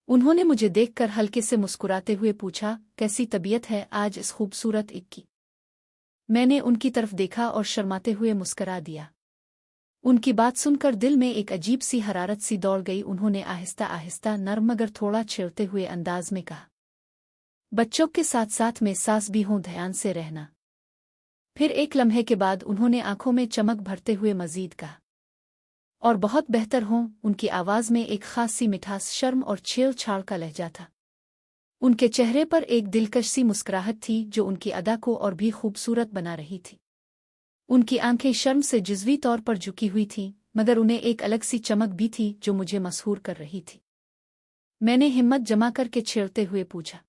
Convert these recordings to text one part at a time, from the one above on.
उन्होंने मुझे देखकर हल्के से मुस्कुराते हुए पूछा, कैसी तबीयत है आज इस खूबसूरत एक की। मैंने उनकी तरफ देखा और शर्माते हुए मुस्करा दिया। उनकी बात सुनकर दिल में एक अजीब सी हरारत सी दौड़ गई। उन्होंने आहिस्ता आहिस्ता नर्म मगर थोड़ा छेड़ते हुए अंदाज में कहा, बच्चों के साथ साथ में सास भी हों, ध्यान से रहना। फिर एक लम्हे के बाद उन्होंने आंखों में चमक भरते हुए मजीद कहा, और बहुत बेहतर हों। उनकी आवाज़ में एक खास सी मिठास, शर्म और छेड़छाड़ का लहजा था। उनके चेहरे पर एक दिलकश सी मुस्कुराहट थी जो उनकी अदा को और भी खूबसूरत बना रही थी। उनकी आंखें शर्म से जुज़वी तौर पर झुकी हुई थीं, मगर उन्हें एक अलग सी चमक भी थी जो मुझे मसहूर कर रही थी। मैंने हिम्मत जमा करके छेड़ते हुए पूछा,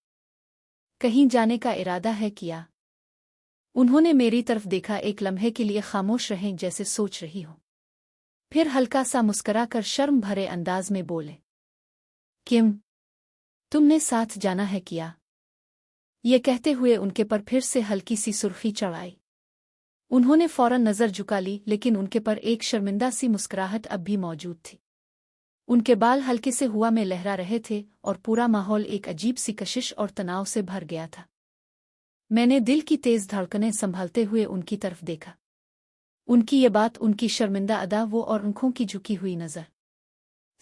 कहीं जाने का इरादा है क्या? उन्होंने मेरी तरफ देखा, एक लम्हे के लिए खामोश रहें जैसे सोच रही हो। फिर हल्का सा मुस्करा कर शर्म भरे अंदाज में बोले, किम, तुमने साथ जाना है क्या? ये कहते हुए उनके पर फिर से हल्की सी सुर्खी चढ़ आई। उन्होंने फौरन नजर झुका ली, लेकिन उनके पर एक शर्मिंदा सी मुस्कुराहट अब भी मौजूद थी। उनके बाल हल्के से हवा में लहरा रहे थे और पूरा माहौल एक अजीब सी कशिश और तनाव से भर गया था। मैंने दिल की तेज धड़कनें संभालते हुए उनकी तरफ देखा। उनकी ये बात, उनकी शर्मिंदा अदा, वो और आंखों की झुकी हुई नजर,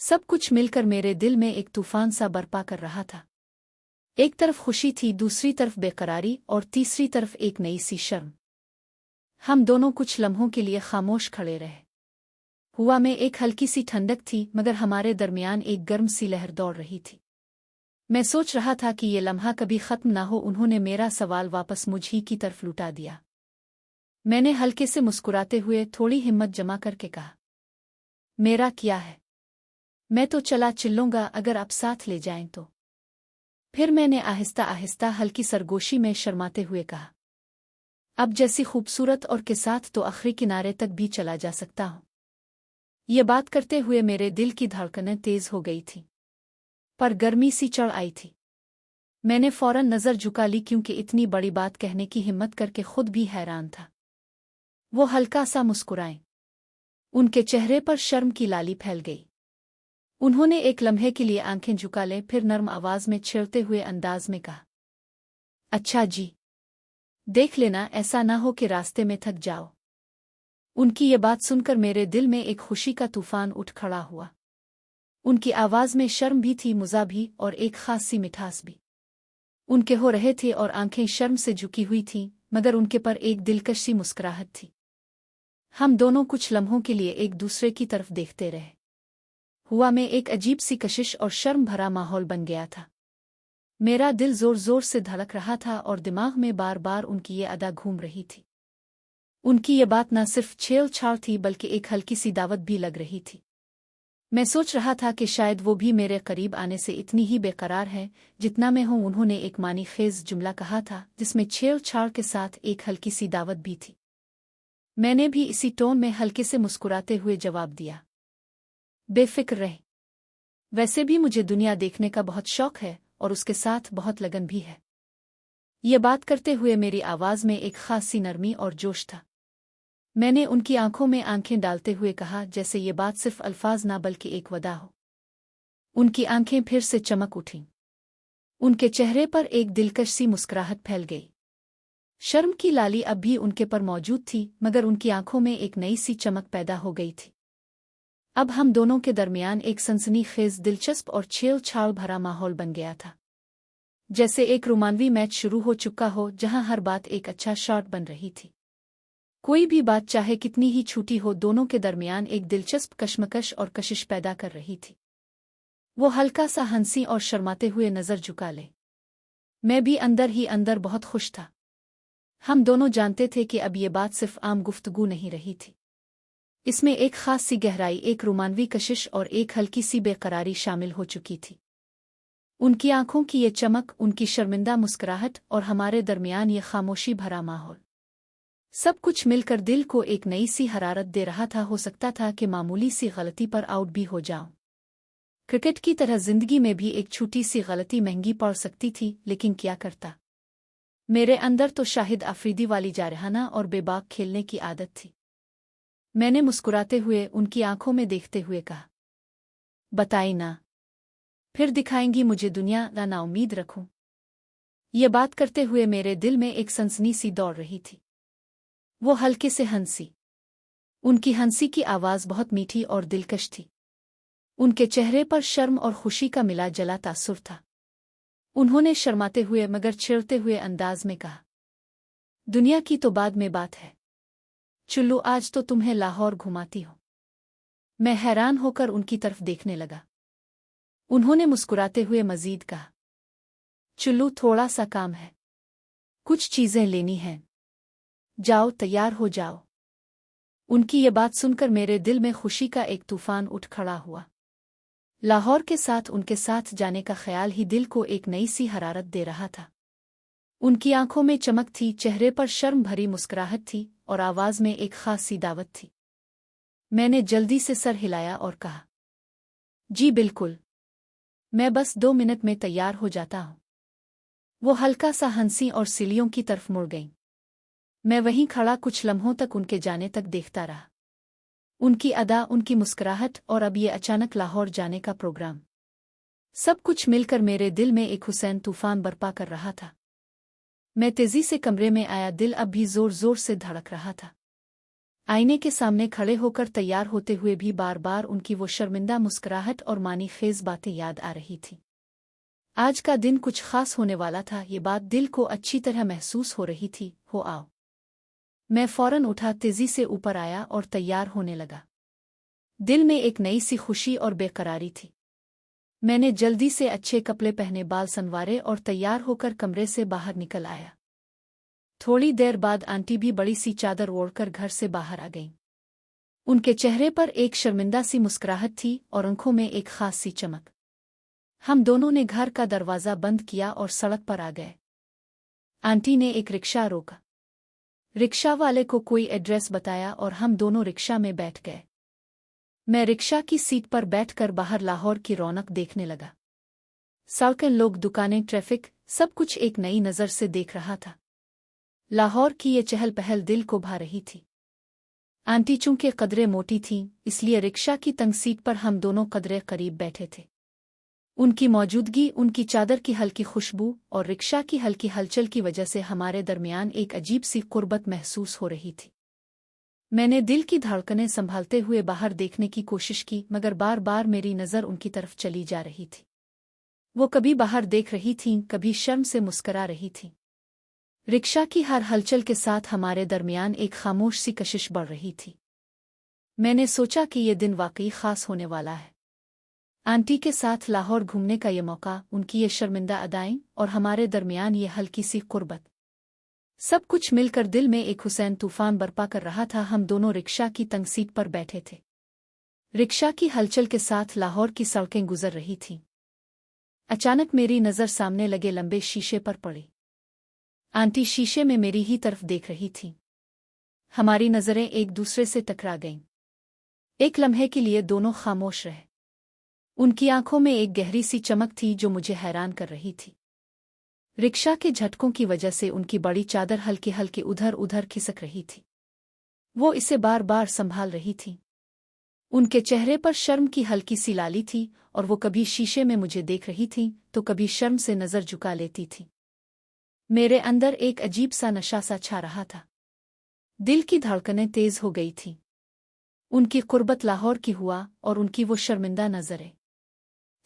सब कुछ मिलकर मेरे दिल में एक तूफान सा बरपा कर रहा था। एक तरफ खुशी थी, दूसरी तरफ बेकरारी और तीसरी तरफ एक नई सी शर्म। हम दोनों कुछ लम्हों के लिए खामोश खड़े रहे। हवा में एक हल्की सी ठंडक थी, मगर हमारे दरमियान एक गर्म सी लहर दौड़ रही थी। मैं सोच रहा था कि ये लम्हा कभी खत्म ना हो। उन्होंने मेरा सवाल वापस मुझ ही की तरफ लुटा दिया। मैंने हल्के से मुस्कुराते हुए थोड़ी हिम्मत जमा करके कहा, मेरा क्या है, मैं तो चला चिल्लूंगा अगर आप साथ ले जाएं तो। फिर मैंने आहिस्ता आहिस्ता हल्की सरगोशी में शर्माते हुए कहा, अब जैसी खूबसूरत और के साथ तो आखिरी किनारे तक भी चला जा सकता हूं। ये बात करते हुए मेरे दिल की धड़कनें तेज हो गई थी, पर गर्मी सी चढ़ आई थी। मैंने फौरन नजर झुका ली, क्योंकि इतनी बड़ी बात कहने की हिम्मत करके खुद भी हैरान था। वो हल्का सा मुस्कुराए, उनके चेहरे पर शर्म की लाली फैल गई। उन्होंने एक लम्हे के लिए आंखें झुका लें, फिर नर्म आवाज में छेड़ते हुए अंदाज में कहा, अच्छा जी, देख लेना ऐसा ना हो कि रास्ते में थक जाओ। उनकी ये बात सुनकर मेरे दिल में एक खुशी का तूफान उठ खड़ा हुआ। उनकी आवाज में शर्म भी थी, मुज़ा भी, और एक खास सी मिठास भी उनके हो रहे थे, और आंखें शर्म से झुकी हुई थीं, मगर उनके पर एक दिलकश सी मुस्कुराहट थी। हम दोनों कुछ लम्हों के लिए एक दूसरे की तरफ देखते रहे। हुआ में एक अजीब सी कशिश और शर्म भरा माहौल बन गया था। मेरा दिल जोर जोर से धड़क रहा था और दिमाग में बार बार उनकी ये अदा घूम रही थी। उनकी ये बात न सिर्फ छेड़छाड़ थी, बल्कि एक हल्की सी दावत भी लग रही थी। मैं सोच रहा था कि शायद वो भी मेरे करीब आने से इतनी ही बेकरार है जितना मैं हूं। उन्होंने एक मानी खेज जुमला कहा था, जिसमें छेड़छाड़ के साथ एक हल्की सी दावत भी थी। मैंने भी इसी टोन में हल्के से मुस्कुराते हुए जवाब दिया, बेफिक्र रहे, वैसे भी मुझे दुनिया देखने का बहुत शौक है और उसके साथ बहुत लगन भी है। ये बात करते हुए मेरी आवाज में एक खास सी नरमी और जोश था। मैंने उनकी आंखों में आंखें डालते हुए कहा, जैसे ये बात सिर्फ अल्फाज ना बल्कि एक वदा हो। उनकी आंखें फिर से चमक उठीं। उनके चेहरे पर एक दिलकश सी मुस्कुराहट फैल गई। शर्म की लाली अब भी उनके पर मौजूद थी, मगर उनकी आंखों में एक नई सी चमक पैदा हो गई थी। अब हम दोनों के दरमियान एक सनसनीखेज, दिलचस्प और छेड़छाड़ भरा माहौल बन गया था, जैसे एक रोमांवी मैच शुरू हो चुका हो जहां हर बात एक अच्छा शॉट बन रही थी। कोई भी बात चाहे कितनी ही छोटी हो, दोनों के दरमियान एक दिलचस्प कशमकश और कशिश पैदा कर रही थी। वो हल्का सा हंसी और शर्माते हुए नजर झुका ले। मैं भी अंदर ही अंदर बहुत खुश था। हम दोनों जानते थे कि अब ये बात सिर्फ आम गुफ्तगू नहीं रही थी। इसमें एक खास सी गहराई, एक रोमानवी कशिश और एक हल्की सी बेकरारी शामिल हो चुकी थी। उनकी आंखों की ये चमक, उनकी शर्मिंदा मुस्कुराहट और हमारे दरमियान ये खामोशी भरा माहौल, सब कुछ मिलकर दिल को एक नई सी हरारत दे रहा था। हो सकता था कि मामूली सी गलती पर आउट भी हो जाऊं। क्रिकेट की तरह जिंदगी में भी एक छोटी सी गलती महंगी पड़ सकती थी, लेकिन क्या करता। मेरे अंदर तो शाहिद आफरीदी वाली जारहाना और बेबाक खेलने की आदत थी। मैंने मुस्कुराते हुए उनकी आंखों में देखते हुए कहा, बताई ना। फिर दिखाएंगी मुझे दुनिया, ना उम्मीद रखूं। ये बात करते हुए मेरे दिल में एक सनसनी सी दौड़ रही थी। वो हल्के से हंसी। उनकी हंसी की आवाज़ बहुत मीठी और दिलकश थी। उनके चेहरे पर शर्म और खुशी का मिला जला तासुर था। उन्होंने शर्माते हुए मगर चिढ़ते हुए अंदाज में कहा, दुनिया की तो बाद में बात है, चुल्लू आज तो तुम्हें लाहौर घुमाती हो। मैं हैरान होकर उनकी तरफ देखने लगा। उन्होंने मुस्कुराते हुए मजीद कहा, चुल्लू थोड़ा सा काम है, कुछ चीजें लेनी हैं, जाओ तैयार हो जाओ। उनकी ये बात सुनकर मेरे दिल में खुशी का एक तूफान उठ खड़ा हुआ। लाहौर के साथ उनके साथ जाने का ख्याल ही दिल को एक नई सी हरारत दे रहा था। उनकी आंखों में चमक थी, चेहरे पर शर्म भरी मुस्कुराहट थी और आवाज में एक खास सी दावत थी। मैंने जल्दी से सर हिलाया और कहा, जी बिल्कुल, मैं बस 2 मिनट में तैयार हो जाता हूं। वो हल्का सा हंसी और सिलियों की तरफ मुड़ गईं। मैं वहीं खड़ा कुछ लम्हों तक उनके जाने तक देखता रहा। उनकी अदा, उनकी मुस्कुराहट और अब ये अचानक लाहौर जाने का प्रोग्राम, सब कुछ मिलकर मेरे दिल में एक हुसैन तूफान बर्पा कर रहा था। मैं तेजी से कमरे में आया, दिल अब भी जोर जोर से धड़क रहा था। आईने के सामने खड़े होकर तैयार होते हुए भी बार बार उनकी वो शर्मिंदा मुस्कुराहट और मानी खेज बातें याद आ रही थी। आज का दिन कुछ खास होने वाला था, ये बात दिल को अच्छी तरह महसूस हो रही थी। हो आओ। मैं फौरन उठा, तेजी से ऊपर आया और तैयार होने लगा। दिल में एक नई सी खुशी और बेकरारी थी। मैंने जल्दी से अच्छे कपड़े पहने, बाल संवारे और तैयार होकर कमरे से बाहर निकल आया। थोड़ी देर बाद आंटी भी बड़ी सी चादर ओढ़कर घर से बाहर आ गईं। उनके चेहरे पर एक शर्मिंदा सी मुस्कुराहट थी और आंखों में एक खास सी चमक। हम दोनों ने घर का दरवाज़ा बंद किया और सड़क पर आ गए। आंटी ने एक रिक्शा रोका। रिक्शा वाले को कोई एड्रेस बताया और हम दोनों रिक्शा में बैठ गए। मैं रिक्शा की सीट पर बैठकर बाहर लाहौर की रौनक देखने लगा। सड़कें, लोग, दुकानें, ट्रैफिक, सब कुछ एक नई नज़र से देख रहा था। लाहौर की ये चहल पहल दिल को भा रही थी। आंटी चूंकि कदरे मोटी थीं, इसलिए रिक्शा की तंग सीट पर हम दोनों कदरे करीब बैठे थे। उनकी मौजूदगी, उनकी चादर की हल्की खुशबू और रिक्शा की हल्की हलचल की वजह से हमारे दरमियान एक अजीब सी कुर्बत महसूस हो रही थी। मैंने दिल की धड़कनें संभालते हुए बाहर देखने की कोशिश की, मगर बार बार मेरी नज़र उनकी तरफ चली जा रही थी। वो कभी बाहर देख रही थीं, कभी शर्म से मुस्करा रही थीं। रिक्शा की हर हलचल के साथ हमारे दरमियान एक खामोश सी कशिश बढ़ रही थी। मैंने सोचा कि ये दिन वाकई खास होने वाला है। आंटी के साथ लाहौर घूमने का ये मौका, उनकी ये शर्मिंदा अदाएं और हमारे दरमियान ये हल्की सी कुर्बत, सब कुछ मिलकर दिल में एक हुसैन तूफान बर्पा कर रहा था। हम दोनों रिक्शा की तंग सीट पर बैठे थे। रिक्शा की हलचल के साथ लाहौर की सड़कें गुजर रही थीं। अचानक मेरी नज़र सामने लगे लंबे शीशे पर पड़ी। आंटी शीशे में मेरी ही तरफ देख रही थीं। हमारी नज़रें एक दूसरे से टकरा गईं। एक लम्हे के लिए दोनों खामोश रहे। उनकी आंखों में एक गहरी सी चमक थी जो मुझे हैरान कर रही थी। रिक्शा के झटकों की वजह से उनकी बड़ी चादर हल्की हल्की उधर उधर खिसक रही थी। वो इसे बार बार संभाल रही थी। उनके चेहरे पर शर्म की हल्की सी लाली थी और वो कभी शीशे में मुझे देख रही थी तो कभी शर्म से नज़र झुका लेती थी। मेरे अंदर एक अजीब सा नशा सा छा रहा था। दिल की धड़कनें तेज हो गई थीं। उनकी कुर्बत लाहौर की हुआ और उनकी वो शर्मिंदा नज़रें,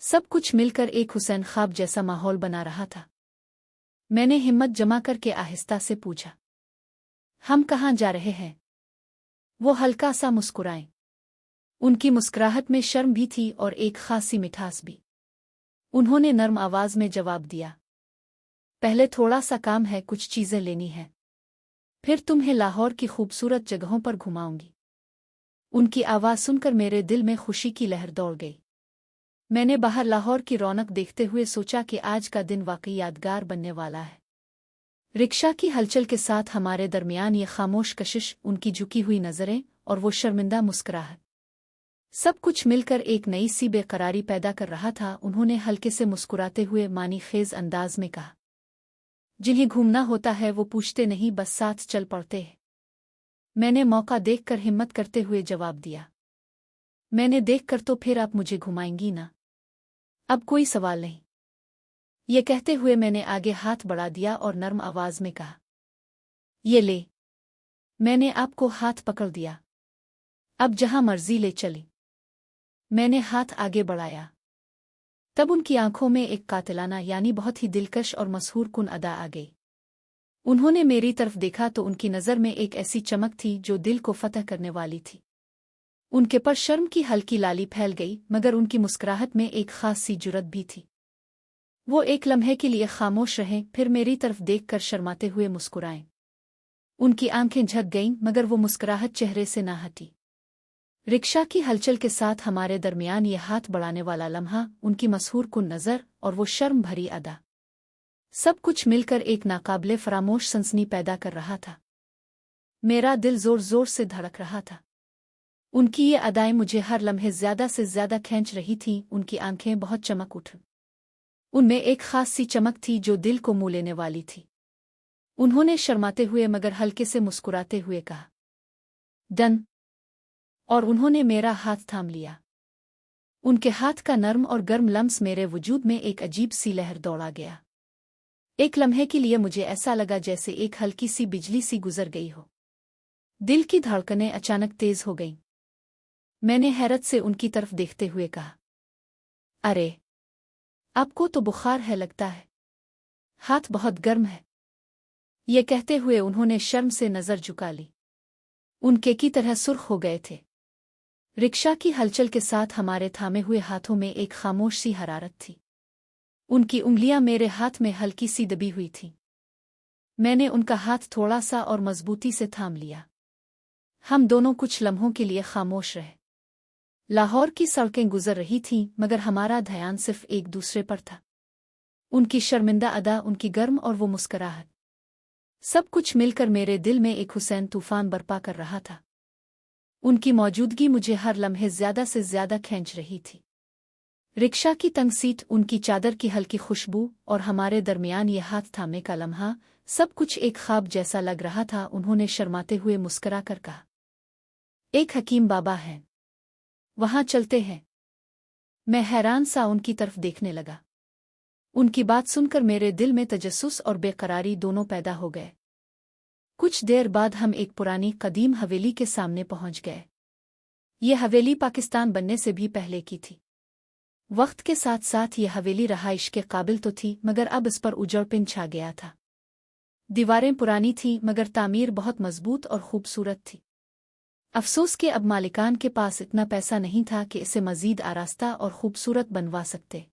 सब कुछ मिलकर एक हुसैन ख्वाब जैसा माहौल बना रहा था। मैंने हिम्मत जमा करके आहिस्ता से पूछा, हम कहाँ जा रहे हैं? वो हल्का सा मुस्कुराए। उनकी मुस्कुराहट में शर्म भी थी और एक खासी मिठास भी। उन्होंने नर्म आवाज में जवाब दिया, पहले थोड़ा सा काम है, कुछ चीजें लेनी हैं, फिर तुम्हें लाहौर की खूबसूरत जगहों पर घुमाऊंगी। उनकी आवाज़ सुनकर मेरे दिल में खुशी की लहर दौड़ गई। मैंने बाहर लाहौर की रौनक देखते हुए सोचा कि आज का दिन वाकई यादगार बनने वाला है। रिक्शा की हलचल के साथ हमारे दरमियान ये खामोश कशिश, उनकी झुकी हुई नज़रें और वो शर्मिंदा मुस्कुराहट, सब कुछ मिलकर एक नई सी बेकरारी पैदा कर रहा था। उन्होंने हल्के से मुस्कुराते हुए मानी खेज अंदाज में कहा, जिन्हें घूमना होता है वो पूछते नहीं, बस साथ चल पड़ते हैं। मैंने मौका देखकर हिम्मत करते हुए जवाब दिया, मैंने देखकर तो फिर आप मुझे घुमाएंगी ना? अब कोई सवाल नहीं। ये कहते हुए मैंने आगे हाथ बढ़ा दिया और नर्म आवाज में कहा, ये ले। मैंने आपको हाथ पकड़ दिया। अब जहां मर्जी ले चली। मैंने हाथ आगे बढ़ाया। तब उनकी आंखों में एक कातिलाना यानी बहुत ही दिलकश और मसहूर कुन अदा आ गई। उन्होंने मेरी तरफ देखा तो उनकी नज़र में एक ऐसी चमक थी जो दिल को फतह करने वाली थी। उनके पर शर्म की हल्की लाली फैल गई, मगर उनकी मुस्कुराहट में एक खास सी जुर्रत भी थी। वो एक लम्हे के लिए खामोश रहे, फिर मेरी तरफ देखकर शर्माते हुए मुस्कुराए। उनकी आंखें झक गईं, मगर वो मुस्कुराहट चेहरे से ना हटी। रिक्शा की हलचल के साथ हमारे दरमियान ये हाथ बढ़ाने वाला लम्हा, उनकी मसहूर कुन नज़र और वो शर्म भरी अदा, सब कुछ मिलकर एक नाकाबिले फरामोश सनसनी पैदा कर रहा था। मेरा दिल जोर जोर से धड़क रहा था। उनकी ये अदाएं मुझे हर लम्हे ज्यादा से ज्यादा खींच रही थीं। उनकी आंखें बहुत चमक उठ। उनमें एक खास सी चमक थी जो दिल को मोह लेने वाली थी। उन्होंने शर्माते हुए मगर हल्के से मुस्कुराते हुए कहा, डन। और उन्होंने मेरा हाथ थाम लिया। उनके हाथ का नर्म और गर्म लम्स मेरे वजूद में एक अजीब सी लहर दौड़ा गया। एक लम्हे के लिए मुझे ऐसा लगा जैसे एक हल्की सी बिजली सी गुजर गई हो। दिल की धड़कनें अचानक तेज हो गईं। मैंने हैरत से उनकी तरफ देखते हुए कहा, अरे, आपको तो बुखार है लगता है। हाथ बहुत गर्म है। ये कहते हुए उन्होंने शर्म से नजर झुका ली। उनके की तरह सुर्ख हो गए थे। रिक्शा की हलचल के साथ हमारे थामे हुए हाथों में एक खामोश सी हरारत थी। उनकी उंगलियां मेरे हाथ में हल्की सी दबी हुई थीं। मैंने उनका हाथ थोड़ा सा और मजबूती से थाम लिया। हम दोनों कुछ लम्हों के लिए खामोश रहे। लाहौर की सड़कें गुजर रही थीं, मगर हमारा ध्यान सिर्फ एक दूसरे पर था। उनकी शर्मिंदा अदा, उनकी गर्म और वो मुस्कुराहट, सब कुछ मिलकर मेरे दिल में एक हुसैन तूफान बर्पा कर रहा था। उनकी मौजूदगी मुझे हर लम्हे ज्यादा से ज्यादा खींच रही थी। रिक्शा की तंग सीट, उनकी चादर की हल्की खुशबू और हमारे दरमियान ये हाथ थामने का लम्हा, सब कुछ एक ख्वाब जैसा लग रहा था। उन्होंने शर्माते हुए मुस्कुरा कर कहा, एक हकीम बाबा हैं, वहां चलते हैं। मैं हैरान सा उनकी तरफ देखने लगा। उनकी बात सुनकर मेरे दिल में तजस्सुस और बेकरारी दोनों पैदा हो गए। कुछ देर बाद हम एक पुरानी कदीम हवेली के सामने पहुंच गए। ये हवेली पाकिस्तान बनने से भी पहले की थी। वक्त के साथ साथ ये हवेली रहाइश के काबिल तो थी, मगर अब इस पर उजड़पिन छा गया था। दीवारें पुरानी थीं, मगर तामीर बहुत मजबूत और खूबसूरत थी। अफसोस कि अब मालिकान के पास इतना पैसा नहीं था कि इसे मजीद आरास्ता और खूबसूरत बनवा सकते।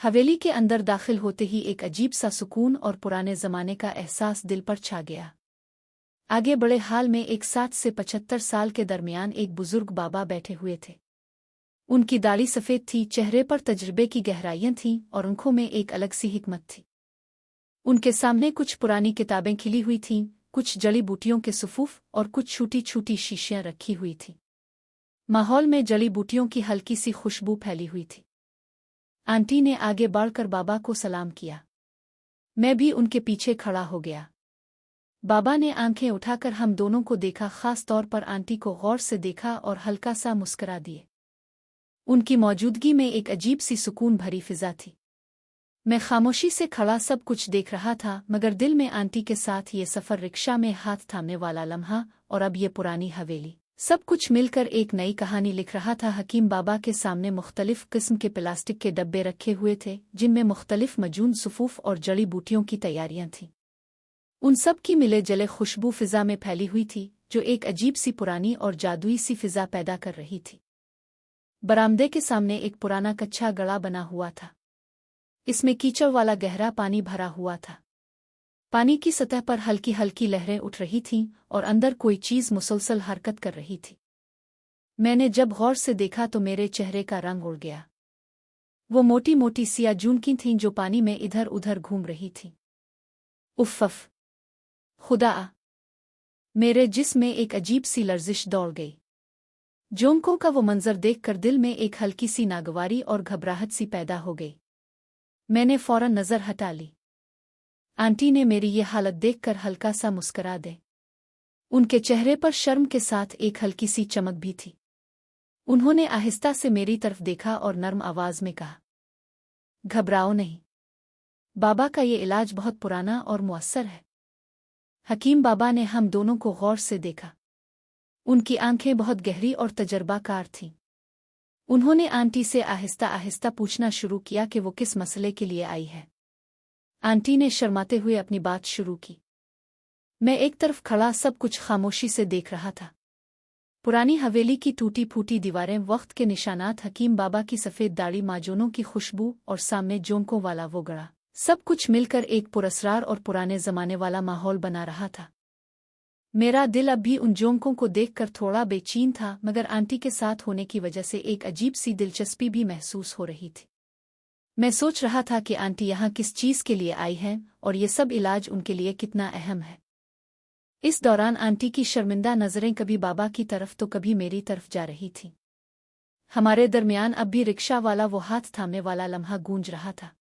हवेली के अंदर दाखिल होते ही एक अजीब सा सुकून और पुराने जमाने का एहसास दिल पर छा गया। आगे बड़े हाल में एक 60 से 75 साल के दरमियान एक बुजुर्ग बाबा बैठे हुए थे। उनकी दाढ़ी सफ़ेद थी, चेहरे पर तजुर्बे की गहराइयां थीं और आंखों में एक अलग सी हिकमत थी। उनके सामने कुछ पुरानी किताबें खिली हुई थीं, कुछ जड़ी बूटियों के सुफूफ और कुछ छोटी छोटी शीशियां रखी हुई थीं। माहौल में जड़ी बूटियों की हल्की सी खुशबू फैली हुई थी। आंटी ने आगे बढ़कर बाबा को सलाम किया। मैं भी उनके पीछे खड़ा हो गया। बाबा ने आंखें उठाकर हम दोनों को देखा, खास तौर पर आंटी को गौर से देखा और हल्का सा मुस्कुरा दिए। उनकी मौजूदगी में एक अजीब सी सुकून भरी फिजा थी। मैं खामोशी से खड़ा सब कुछ देख रहा था, मगर दिल में आंटी के साथ ये सफ़र, रिक्शा में हाथ थामने वाला लम्हा और अब ये पुरानी हवेली, सब कुछ मिलकर एक नई कहानी लिख रहा था। हकीम बाबा के सामने मुख्तलिफ किस्म के प्लास्टिक के डब्बे रखे हुए थे, जिनमें मुख्तलिफ मजून सुफूफ और जड़ी बूटियों की तैयारियां थीं। उन सब की मिले जले खुशबू फिजा में फैली हुई थी, जो एक अजीब सी पुरानी और जादुई सी फिजा पैदा कर रही थी। बरामदे के सामने एक पुराना कच्चा गड़ा बना हुआ था। इसमें कीचड़ वाला गहरा पानी भरा हुआ था। पानी की सतह पर हल्की हल्की लहरें उठ रही थीं और अंदर कोई चीज़ मुसलसल हरकत कर रही थी। मैंने जब गौर से देखा तो मेरे चेहरे का रंग उड़ गया। वो मोटी मोटी सिया जूनकी थीं जो पानी में इधर उधर घूम रही थीं। उफ़, खुदा! मेरे जिस्म में एक अजीब सी लर्जिश दौड़ गई। जोंकों का वो मंजर देखकर दिल में एक हल्की सी नागवारी और घबराहट सी पैदा हो गई। मैंने फौरन नजर हटा ली। आंटी ने मेरी ये हालत देखकर हल्का सा मुस्कुरा दे। उनके चेहरे पर शर्म के साथ एक हल्की सी चमक भी थी। उन्होंने आहिस्ता से मेरी तरफ देखा और नर्म आवाज में कहा, घबराओ नहीं, बाबा का ये इलाज बहुत पुराना और मुअस्सर है। हकीम बाबा ने हम दोनों को गौर से देखा। उनकी आंखें बहुत गहरी और तजर्बाकार थीं। उन्होंने आंटी से आहिस्ता आहिस्ता पूछना शुरू किया कि वो किस मसले के लिए आई है। आंटी ने शर्माते हुए अपनी बात शुरू की। मैं एक तरफ खड़ा सब कुछ खामोशी से देख रहा था। पुरानी हवेली की टूटी फूटी दीवारें, वक्त के निशानात, हकीम बाबा की सफ़ेद दाढ़ी, माजूनों की खुशबू और सामने जोंकों वाला वो गड़ा, सब कुछ मिलकर एक पुरस्रार और पुराने ज़माने वाला माहौल बना रहा था। मेरा दिल अब भी उन जोंकों को देखकर थोड़ा बेचैन था, मगर आंटी के साथ होने की वजह से एक अजीब सी दिलचस्पी भी महसूस हो रही थी। मैं सोच रहा था कि आंटी यहाँ किस चीज़ के लिए आई हैं और ये सब इलाज उनके लिए कितना अहम है। इस दौरान आंटी की शर्मिंदा नज़रें कभी बाबा की तरफ तो कभी मेरी तरफ जा रही थीं। हमारे दरमियान अब भी रिक्शा वाला वो हाथ थामने वाला लम्हा गूंज रहा था।